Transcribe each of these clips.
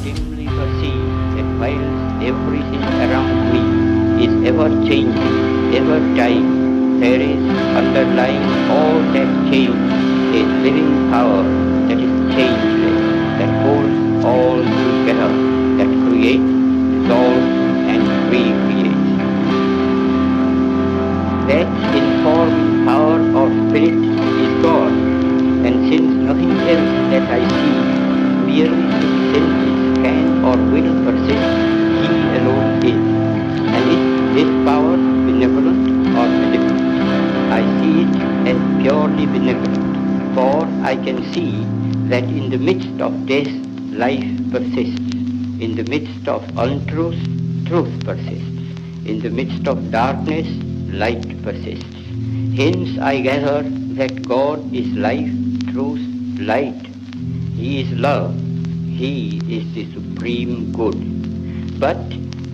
dimly perceive that whilst everything around me is ever changing, ever dying, there is underlying all that change a living power that is changeless, that holds all together, that creates, dissolves, and recreates. That informing power or spirit is God, and since nothing else that I see merely with senses can or will persist, He alone is. And is this power benevolent or malevolent? I see it as purely benevolent, for I can see that in the midst of death, life persists. In the midst of untruth, truth persists. In the midst of darkness, light persists. Hence I gather that God is life, truth, light. He is love. He is the supreme good. But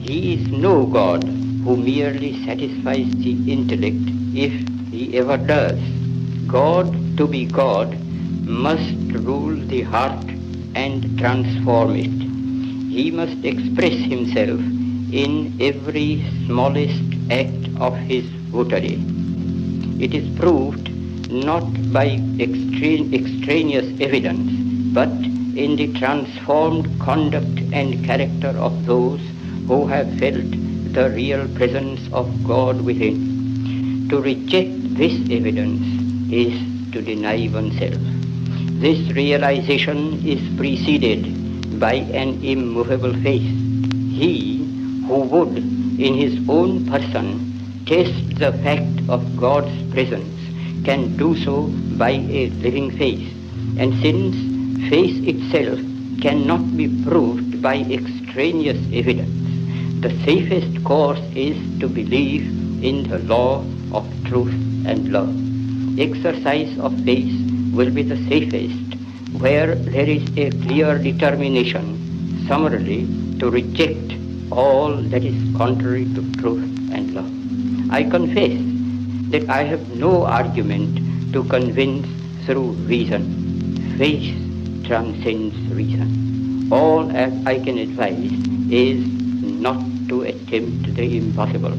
He is no God who merely satisfies the intellect, if He ever does. God, to be God, must rule the heart and transform it. He must express Himself in every smallest act of His votary. It is proved not by extraneous evidence, but in the transformed conduct and character of those who have felt the real presence of God within. To reject this evidence is to deny oneself. This realization is preceded by an immovable faith. He who would, in his own person, test the fact of God's presence can do so by a living faith. And since faith itself cannot be proved by extraneous evidence, the safest course is to believe in the law of truth and love. Exercise of faith will be the safest where there is a clear determination, summarily, to reject all that is contrary to truth and love. I confess that I have no argument to convince through reason. Faith transcends reason. All I can advise is not to attempt the impossible.